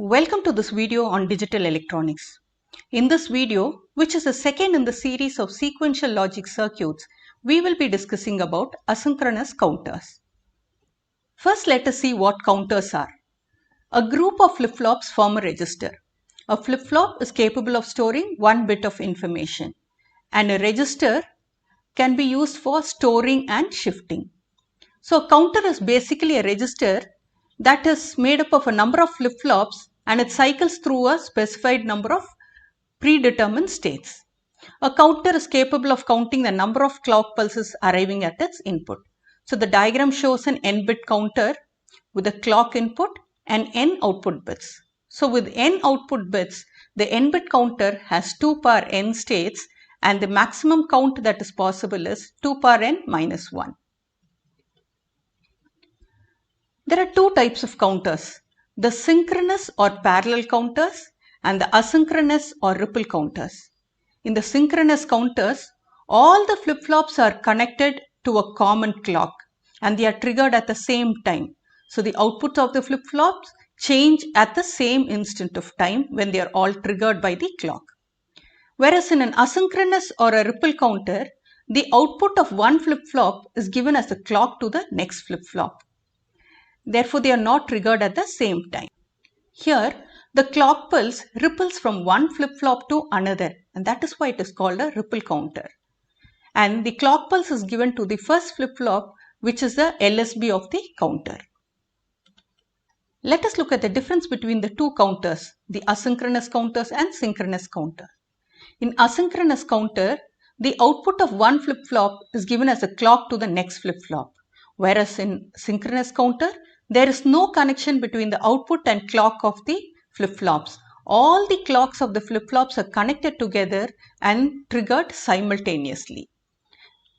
Welcome to this video on digital electronics. In this video, which is the second in the series of sequential logic circuits, we will be discussing about asynchronous counters. First, let us see what counters are. A group of flip-flops form a register. A flip-flop is capable of storing one bit of information, and a register can be used for storing and shifting. So, a counter is basically a register that is made up of a number of flip-flops and it cycles through a specified number of predetermined states. A counter is capable of counting the number of clock pulses arriving at its input. So the diagram shows an n-bit counter with a clock input and n output bits. So with n output bits, the n-bit counter has 2 power n states and the maximum count that is possible is 2 power n minus 1. There are two types of counters, the synchronous or parallel counters and the asynchronous or ripple counters. In the synchronous counters, all the flip-flops are connected to a common clock and they are triggered at the same time. So the output of the flip-flops change at the same instant of time when they are all triggered by the clock. Whereas in an asynchronous or a ripple counter, the output of one flip-flop is given as a clock to the next flip-flop. Therefore, they are not triggered at the same time. Here, the clock pulse ripples from one flip-flop to another, and that is why it is called a ripple counter. And the clock pulse is given to the first flip-flop, which is the LSB of the counter. Let us look at the difference between the two counters, the asynchronous counters and synchronous counter. In asynchronous counter, the output of one flip-flop is given as a clock to the next flip-flop, whereas in synchronous counter, there is no connection between the output and clock of the flip-flops. All the clocks of the flip-flops are connected together and triggered simultaneously.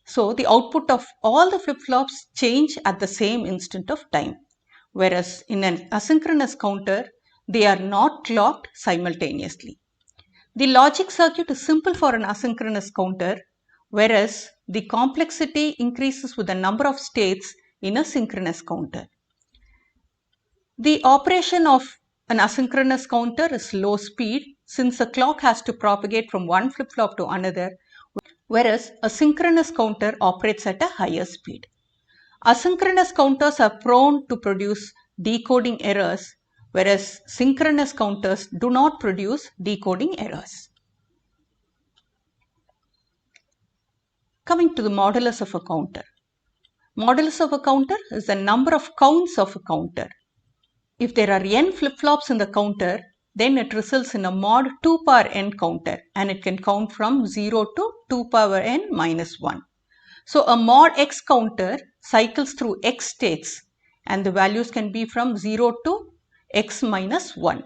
So the output of all the flip-flops change at the same instant of time. Whereas in an asynchronous counter, they are not clocked simultaneously. The logic circuit is simple for an asynchronous counter, whereas the complexity increases with the number of states in a synchronous counter. The operation of an asynchronous counter is low speed since the clock has to propagate from one flip-flop to another, whereas a synchronous counter operates at a higher speed. Asynchronous counters are prone to produce decoding errors, whereas synchronous counters do not produce decoding errors. Coming to the modulus of a counter. Modulus of a counter is the number of counts of a counter. If there are n flip-flops in the counter, then it results in a mod 2 power n counter and it can count from 0 to 2 power n minus 1. So a mod x counter cycles through x states and the values can be from 0 to x minus 1.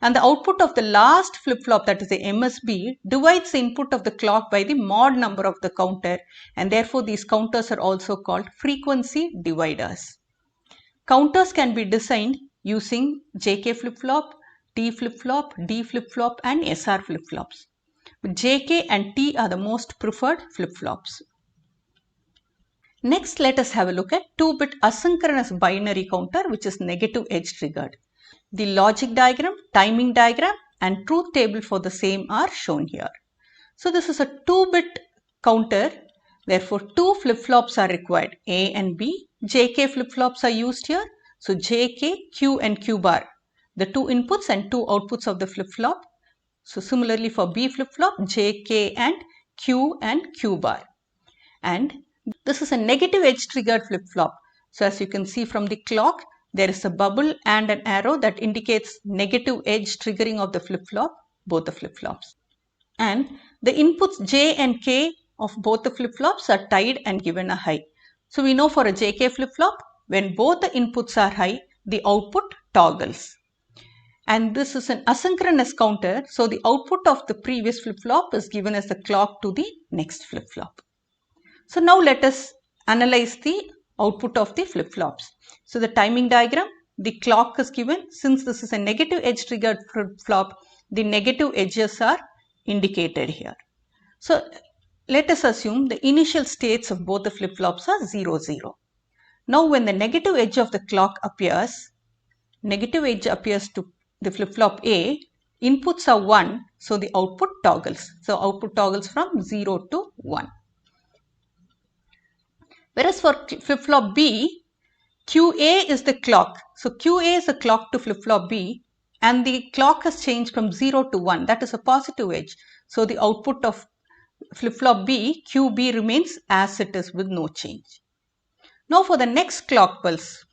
And the output of the last flip-flop, that is the MSB, divides the input of the clock by the mod number of the counter, and therefore these counters are also called frequency dividers. Counters can be designed using JK flip-flop, T flip-flop, D flip-flop and SR flip-flops. JK and T are the most preferred flip-flops. Next, let us have a look at 2-bit asynchronous binary counter, which is negative edge triggered. The logic diagram, timing diagram and truth table for the same are shown here. So this is a 2-bit counter, therefore 2 flip-flops are required, A and B. JK flip-flops are used here. So JK, Q and Q bar, the 2 inputs and 2 outputs of the flip-flop. So similarly for B flip-flop, JK and Q bar. And this is a negative edge triggered flip-flop. So as you can see from the clock, there is a bubble and an arrow that indicates negative edge triggering of the flip-flop, both the flip-flops. And the inputs J and K of both the flip-flops are tied and given a high. So we know for a JK flip-flop, when both the inputs are high, the output toggles. And this is an asynchronous counter, so the output of the previous flip-flop is given as the clock to the next flip-flop. So now let us analyze the output of the flip-flops. So the timing diagram, the clock is given. Since this is a negative edge triggered flip-flop, the negative edges are indicated here. So let us assume the initial states of both the flip-flops are 0, 0. Now when the negative edge of the clock appears, negative edge appears to the flip-flop A, inputs are 1, so the output toggles. So output toggles from 0 to 1. Whereas for flip-flop B, QA is the clock. So QA is the clock to flip-flop B, and the clock has changed from 0 to 1. That is a positive edge. So the output of flip-flop B, QB, remains as it is with no change. Now for the next clock pulse.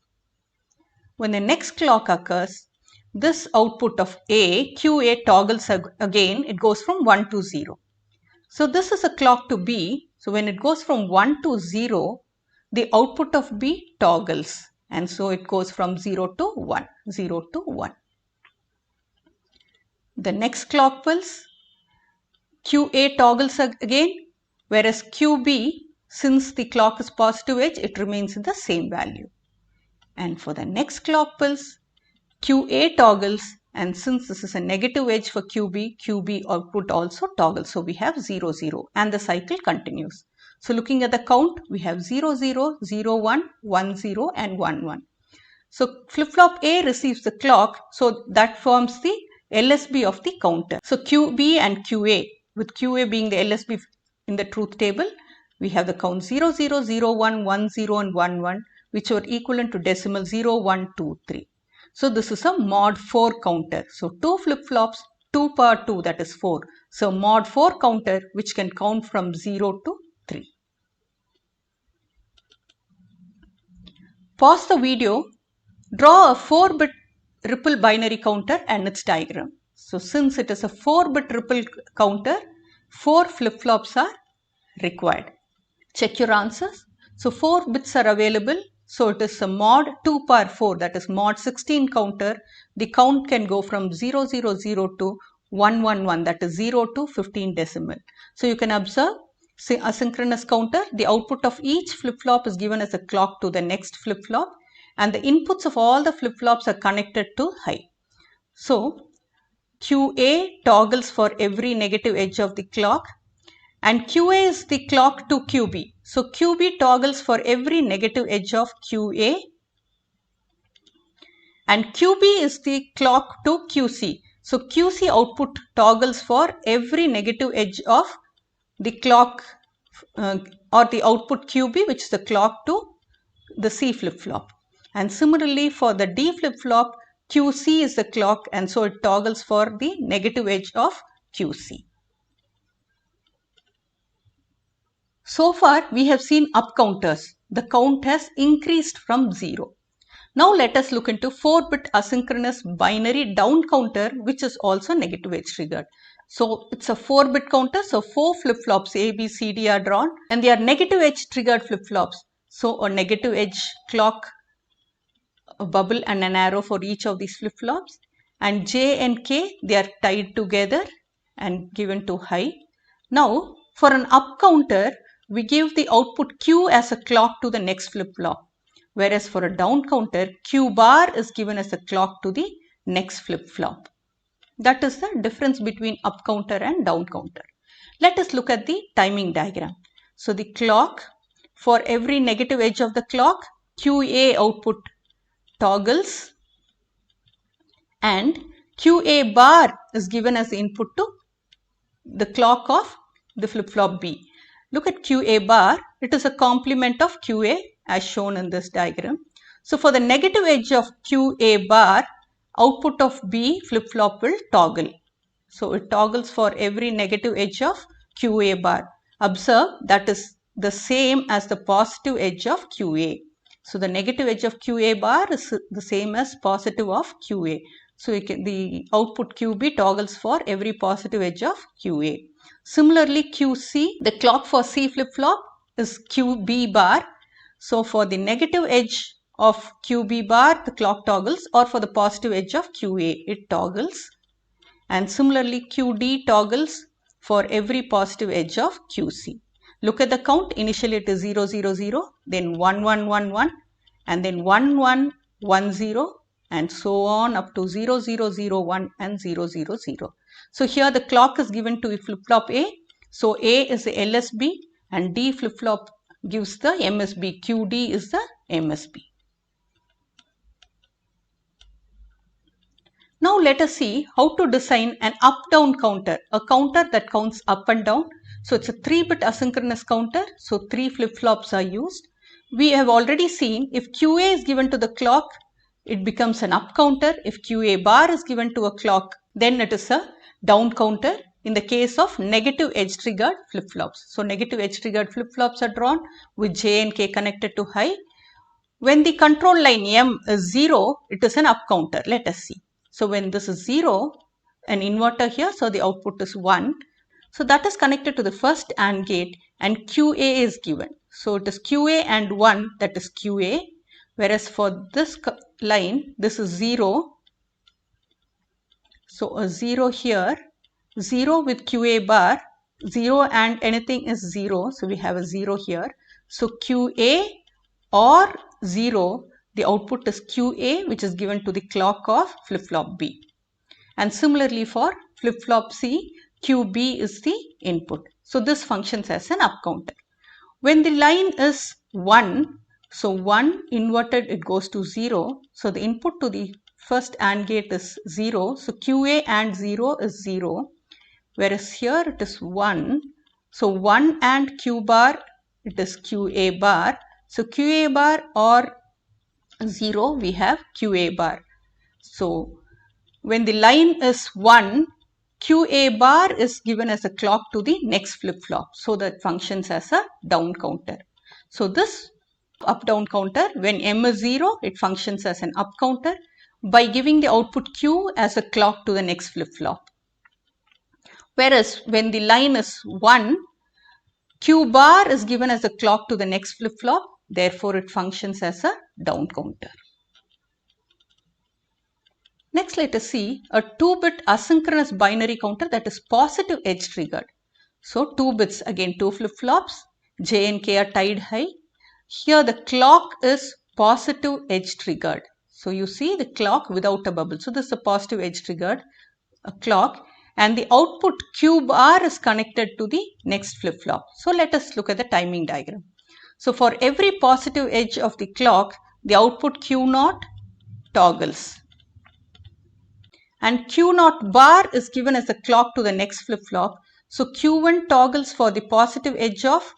When the next clock occurs, this output of A, QA, toggles again. It goes from 1 to 0. So this is a clock to B. So when it goes from 1 to 0, the output of B toggles. And so it goes from 0 to 1, 0 to 1. The next clock pulse, QA toggles again, whereas QB, since the clock is positive edge, it remains in the same value. And for the next clock pulse, QA toggles, and since this is a negative edge for QB, QB output also toggles. So we have 0, 0, and the cycle continues. So looking at the count, we have 0, 0, 0, 1, 1, 0, and 1, 1. So flip-flop A receives the clock, so that forms the LSB of the counter. So QB and QA, with QA being the LSB in the truth table, we have the count 0, 0, 0, 1, 1, 0, and 1, 1, which are equivalent to decimal 0, 1, 2, 3. So this is a mod 4 counter. So 2 flip-flops, 2 power 2, that is 4. So mod 4 counter, which can count from 0 to 3. Pause the video. Draw a 4-bit ripple binary counter and its diagram. So since it is a 4-bit ripple counter, 4 flip-flops are required. Check your answers. So 4 bits are available. So it is a mod 2 power 4, that is mod 16 counter. The count can go from 0, 0, 0 to 1, 1, 1, that is 0 to 15 decimal. So you can observe asynchronous counter. The output of each flip-flop is given as a clock to the next flip-flop, and the inputs of all the flip-flops are connected to high. So QA toggles for every negative edge of the clock, and QA is the clock to QB. So QB toggles for every negative edge of QA, and QB is the clock to QC. So QC output toggles for every negative edge of the clock or the output QB, which is the clock to the C flip-flop. And similarly for the D flip-flop, QC is the clock, and so it toggles for the negative edge of QC. So far we have seen up counters. The count has increased from 0. Now let us look into 4-bit asynchronous binary down counter, which is also negative edge triggered. So it's a 4-bit counter. So 4 flip-flops A, B, C, D are drawn, and they are negative edge triggered flip-flops. So a negative edge clock, a bubble and an arrow for each of these flip-flops, and J and K, they are tied together and given to high. Now for an up counter, we give the output Q as a clock to the next flip-flop, whereas for a down counter, Q bar is given as a clock to the next flip-flop. That is the difference between up counter and down counter. Let us look at the timing diagram. So the clock, for every negative edge of the clock, QA output toggles, and QA bar is given as the input to the clock of the flip-flop B. Look at QA bar. It is a complement of QA as shown in this diagram. So for the negative edge of QA bar, output of B flip-flop will toggle. So it toggles for every negative edge of QA bar. Observe that is the same as the positive edge of QA. So the negative edge of QA bar is the same as positive of QA. So the output QB toggles for every positive edge of QA. Similarly, QC, the clock for C flip-flop is QB bar. So for the negative edge of QB bar, the clock toggles, or for the positive edge of QA, it toggles. And similarly, QD toggles for every positive edge of QC. Look at the count. Initially it is 0, 0, 0, then 1, 1, 1, 1, and then 1, 1, 1, 0, and so on up to 0, 0, 0, 1 and 0, 0, 0. So here the clock is given to flip-flop A. So A is the LSB and D flip-flop gives the MSB. QD is the MSB. Now let us see how to design an up-down counter, a counter that counts up and down. So it's a 3-bit asynchronous counter, so 3 flip-flops are used. We have already seen if QA is given to the clock, it becomes an up counter. If QA bar is given to a clock, then it is a down counter in the case of negative edge triggered flip-flops. So negative edge triggered flip-flops are drawn with J and K connected to high. When the control line M is 0, it is an up counter. Let us see. So when this is 0, an inverter here, so the output is 1. So that is connected to the first AND gate and QA is given. So it is QA and 1, that is QA. Whereas for this line, this is 0. So a 0 here, 0 with QA bar, 0 and anything is 0. So we have a 0 here. So QA or 0, the output is QA, which is given to the clock of flip-flop B. And similarly for flip-flop C, QB is the input. So this functions as an up counter. When the line is 1, so 1 inverted, it goes to 0. So the input to the first AND gate is 0. So QA and 0 is 0. Whereas here it is 1. So 1 and Q bar, it is QA bar. So QA bar or 0, we have QA bar. So when the line is 1, QA bar is given as a clock to the next flip-flop. So that functions as a down counter. So this up-down counter, when M is 0, it functions as an up counter by giving the output Q as a clock to the next flip-flop. Whereas when the line is 1, Q bar is given as a clock to the next flip-flop. Therefore, it functions as a down counter. Next, let us see a 2-bit asynchronous binary counter that is positive edge triggered. So 2 bits, again 2 flip-flops, J and K are tied high. Here the clock is positive edge triggered. So you see the clock without a bubble. So this is a positive edge triggered clock and the output Q bar is connected to the next flip-flop. So let us look at the timing diagram. So for every positive edge of the clock, the output Q0 toggles. And Q0 bar is given as a clock to the next flip-flop. So Q1 toggles for the positive edge of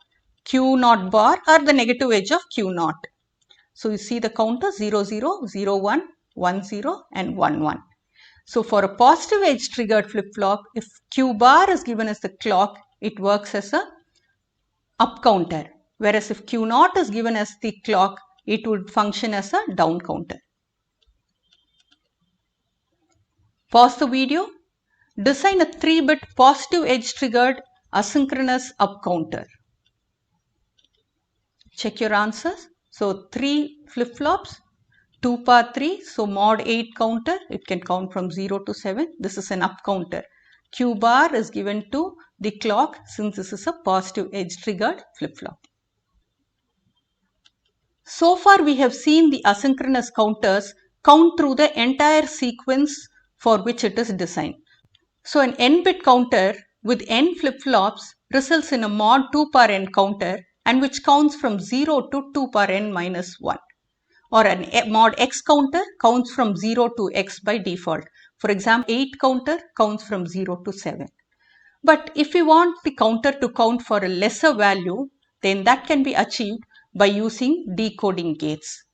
Q0 bar or the negative edge of Q0. So you see the counter 0, 0, 0, 1, 1, 0 and 1, 1. So for a positive edge triggered flip-flop, if Q bar is given as the clock, it works as a up counter. Whereas if Q0 is given as the clock, it would function as a down counter. Pause the video. Design a 3-bit positive edge triggered asynchronous up counter. Check your answers. So 3 flip-flops, 2 power 3, so mod 8 counter, it can count from 0 to 7. This is an up counter. Q bar is given to the clock since this is a positive edge triggered flip-flop. So far we have seen the asynchronous counters count through the entire sequence for which it is designed. So an n-bit counter with n flip-flops results in a mod 2 power n counter and which counts from 0 to 2 power n minus 1. Or an mod x counter counts from 0 to x by default. For example, 8 counter counts from 0 to 7. But if we want the counter to count for a lesser value, then that can be achieved by using decoding gates.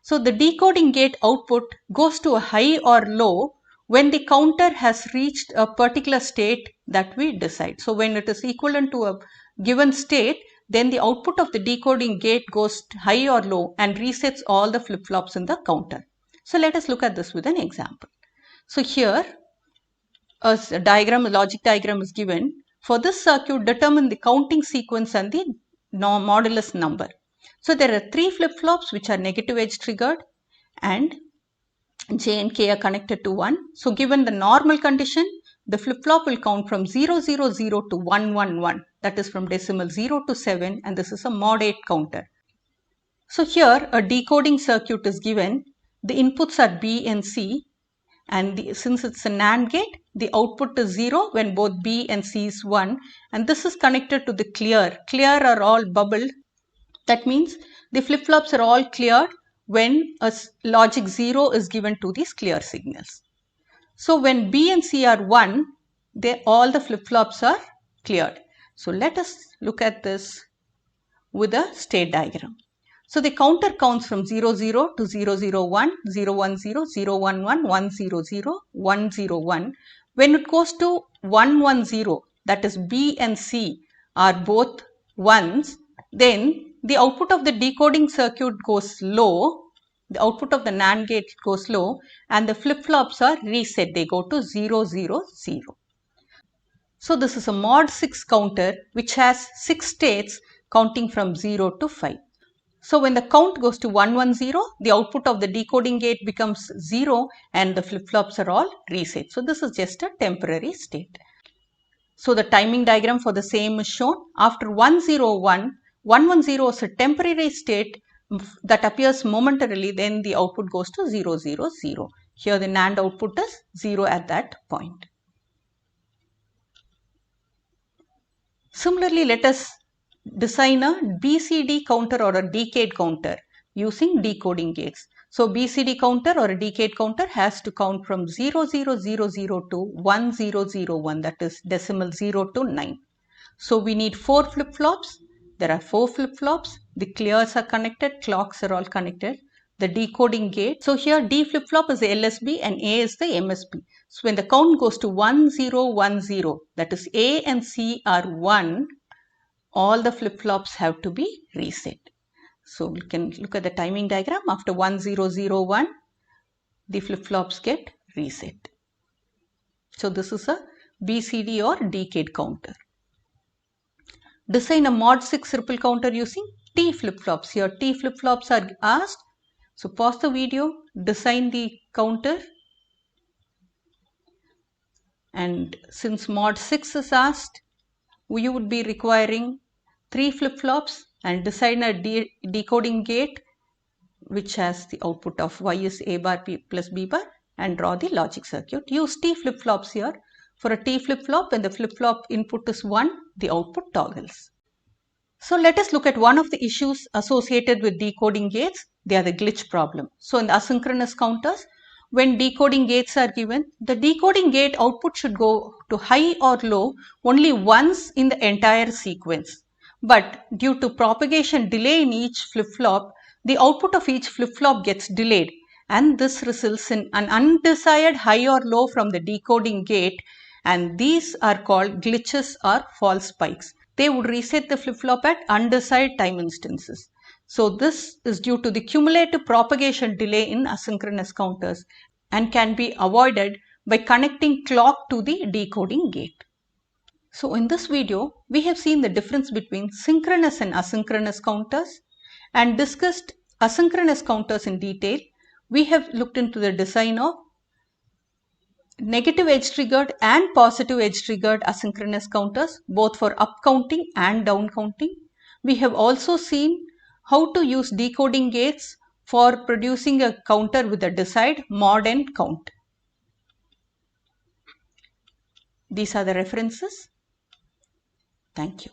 So the decoding gate output goes to a high or low when the counter has reached a particular state that we decide. So when it is equivalent to a given state, then the output of the decoding gate goes high or low and resets all the flip-flops in the counter. So let us look at this with an example. So here a diagram, a logic diagram is given. For this circuit, determine the counting sequence and the modulus number. So there are 3 flip-flops which are negative edge triggered and J and K are connected to 1. So given the normal condition, the flip-flop will count from 0, 0, 0 to 1, 1, 1. That is from decimal 0 to 7 and this is a mod 8 counter. So here a decoding circuit is given. The inputs are B and C and since it's a NAND gate, the output is 0 when both B and C is 1 and this is connected to the clear. Clear are all bubbled. That means the flip-flops are all cleared when a logic 0 is given to these clear signals. So when B and C are 1, all the flip-flops are cleared. So let us look at this with a state diagram. So the counter counts from 0, 0 to 0, 0, 1, 0, 1, 0, 0, 1, 1, 1, 0, 0, 1, 0, 1. When it goes to 1, 1, 0, that is B and C are both 1s, then the output of the decoding circuit goes low, the output of the NAND gate goes low, and the flip-flops are reset. They go to 0, 0, 0. So this is a mod 6 counter which has 6 states counting from 0 to 5. So when the count goes to 110, the output of the decoding gate becomes 0 and the flip-flops are all reset. So this is just a temporary state. So the timing diagram for the same is shown. After 101, 110 is a temporary state that appears momentarily, then the output goes to 000. Here the NAND output is 0 at that point. Similarly, let us design a BCD counter or a decade counter using decoding gates. So BCD counter or a decade counter has to count from 0000 to 1001, that is decimal 0 to 9. So we need 4 flip-flops. There are 4 flip-flops. The clears are connected, clocks are all connected. The decoding gate. So here D flip-flop is the LSB and A is the MSB. So when the count goes to 1010, that is A and C are 1, all the flip-flops have to be reset. So we can look at the timing diagram. After 1001, the flip-flops get reset. So this is a BCD or decade counter. Design a mod 6 ripple counter using T flip-flops. Here T flip-flops are asked. So pause the video, design the counter, and since mod 6 is asked, you would be requiring 3 flip-flops and design a decoding gate which has the output of Y is A bar P plus B bar, and draw the logic circuit. Use T flip-flops here. For a T flip-flop, when the flip-flop input is 1, the output toggles. So let us look at one of the issues associated with decoding gates. They are the glitch problem. So in the asynchronous counters, when decoding gates are given, the decoding gate output should go to high or low only once in the entire sequence. But due to propagation delay in each flip-flop, the output of each flip-flop gets delayed, and this results in an undesired high or low from the decoding gate, and these are called glitches or false spikes. They would reset the flip-flop at undesired time instances. So this is due to the cumulative propagation delay in asynchronous counters and can be avoided by connecting clock to the decoding gate. So in this video, we have seen the difference between synchronous and asynchronous counters and discussed asynchronous counters in detail. We have looked into the design of negative edge triggered and positive edge triggered asynchronous counters, both for up counting and down counting. We have also seen how to use decoding gates for producing a counter with a desired mod and count. These are the references. Thank you.